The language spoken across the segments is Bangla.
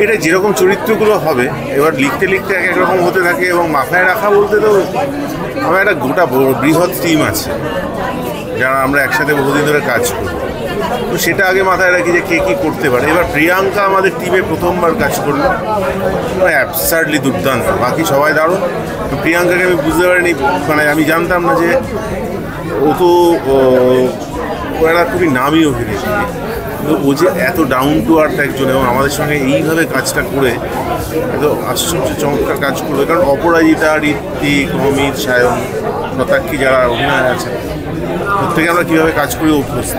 এটা যেরকম চরিত্রগুলো হবে এবার লিখতে লিখতে এক এক রকম হতে থাকে, এবং মাথায় রাখা বলতে তো আমার একটা গোটা বৃহৎ টিম আছে যারা আমরা একসাথে বহুদিন ধরে কাজ করি, তো সেটা আগে মাথায় রাখি যে কে কী করতে পারে। এবার প্রিয়াঙ্কা আমাদের টিমে প্রথমবার কাজ করলো, অ্যাবসার্ডলি দুর্দান্ত, বাকি সবাই দারুণ। প্রিয়াঙ্কাকে আমি বুঝতে পারিনি, মানে আমি জানতাম না যে ও তো একটা খুবই নামী অভিনেত্রী, কিন্তু ও যে এত ডাউন টু আর্থ একজন এবং আমাদের সঙ্গে এইভাবে কাজটা করে এত আশ্চর্য চমৎকার কাজ করবে। কারণ অপরাজিতা, ঋত্বিক, অমিত, সায়ন, শতাক্ষী যারা অভিনয় আছে প্রত্যেকে আমরা কীভাবে কাজ করি অভ্যস্ত।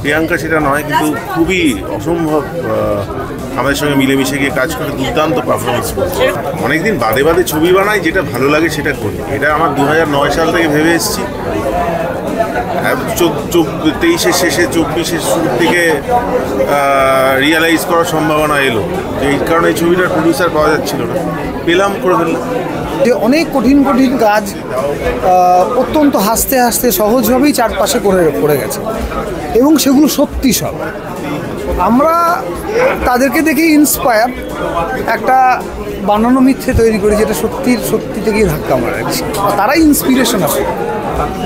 প্রিয়াঙ্কা সেটা নয়, কিন্তু খুবই অসম্ভব আমাদের সঙ্গে মিলেমিশে গিয়ে কাজ করে দুর্দান্ত পারফরমেন্স করছে। অনেকদিন বাদে বাদে ছবি বানাই, যেটা ভালো লাগে সেটা করি। এটা আমার 2009 সাল থেকে ভেবে এসেছি, 23-এর শেষে 24-এর শুরুর দিকে রিয়ালাইজ করার সম্ভাবনা এলো, এই কারণে এই ছবিটার প্রডিউসার পাওয়া যাচ্ছিল না, পেলাম, করে ফেললাম। যে অনেক কঠিন কঠিন কাজ অত্যন্ত হাসতে হাসতে সহজভাবেই চারপাশে করে গেছে, এবং সেগুলো সত্যি সব। আমরা তাদেরকে দেখে ইন্সপায়ার একটা বানানো মিথ্যে তৈরি করি, যেটা সত্যি থেকেই ধাক্কা মারে, তারাই ইন্সপিরেশন আছে।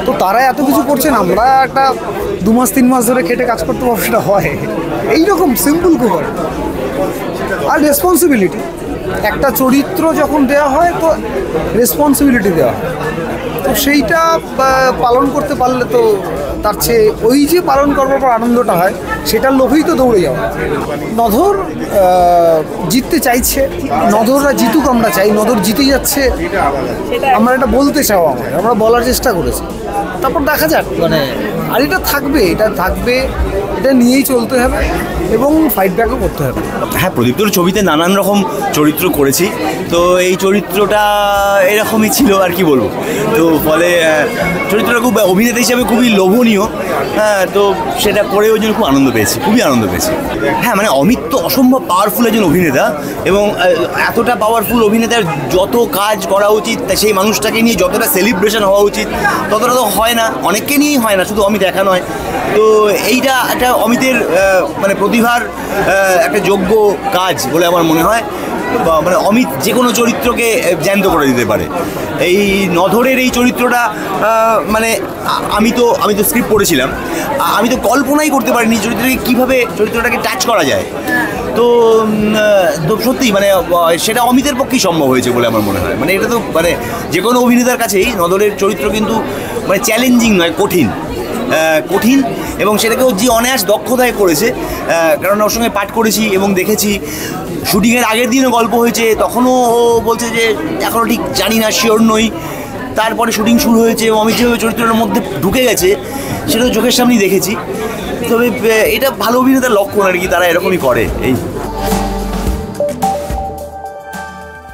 তো তারা এত কিছু করছেন, আমরা একটা 2 মাস 3 মাস ধরে খেটে কাজ করতে পারবো, সেটা হয় এইরকম সিম্পল খবর। আর রেসপন্সিবিলিটি, একটা চরিত্র যখন দেওয়া হয় তো রেসপন্সিবিলিটি দেওয়া হয়, তো সেইটা পালন করতে পারলে তো তার চেয়ে ওই যে পালন করবার পর আনন্দটা হয় সেটার লোভেই তো দৌড়ে যাওয়া। নধর জিততে চাইছে, নধররা জিতুক আমরা চাই, নধর জিতে যাচ্ছে আমরা এটা বলতে চাও, আমরা বলার চেষ্টা করেছি, তারপর দেখা যাক। মানে আর এটা থাকবে, এটা নিয়েই চলতে হবে এবং ফাইট ব্যাকও করতে হবে। হ্যাঁ, প্রদীপ্তর ছবিতে নানান রকম চরিত্র করেছি, তো এই চরিত্রটা এরকমই ছিল আর কি বলবো। তো ফলে চরিত্রটা খুব অভিনেতা হিসাবে খুবই লোভনীয়, হ্যাঁ, তো সেটা করে ওই জন্য খুব আনন্দ পেয়েছি, খুবই আনন্দ পেয়েছি। হ্যাঁ, মানে অমিত তো অসম্ভব পাওয়ারফুল একজন অভিনেতা, এবং এতটা পাওয়ারফুল অভিনেতার যত কাজ করা উচিত, সেই মানুষটাকে নিয়ে যতটা সেলিব্রেশন হওয়া উচিত ততটা তো হয় না, অনেককে নিয়েই হয় না, শুধু অমিত একা নয়। তো এইটা একটা অমিতের মানে প্রতিভার একটা যোগ্য কাজ বলে আমার মনে হয়। মানে অমিত যে কোনো চরিত্রকে জ্যান্ত করে দিতে পারে। এই নধরের এই চরিত্রটা মানে আমি তো স্ক্রিপ্ট পড়েছিলাম, আমি তো কল্পনাই করতে পারিনি চরিত্রটাকে টাচ করা যায়। তো সত্যি মানে সেটা অমিতের পক্ষেই সম্ভব হয়েছে বলে আমার মনে হয়। মানে এটা তো মানে যে কোনো অভিনেতার কাছেই নধরের চরিত্র কিন্তু মানে চ্যালেঞ্জিং নয়, কঠিন, এবং সেটাকেও যে অনায়াস দক্ষতায় করেছে। কারণ ওর সঙ্গে পাঠ করেছি এবং দেখেছি, শুটিংয়ের আগের দিনও গল্প হয়েছে, তখনও ও বলছে যে এখনও ঠিক জানি না, শিওর নই। তারপরে শুটিং শুরু হয়েছে এবং আমি যেভাবে চরিত্রের মধ্যে ঢুকে গেছে সেটা চোখের সামনেই দেখেছি। তবে এটা ভালো অভিনেতার লক্ষণ আর কি, তারা এরকমই করে। এই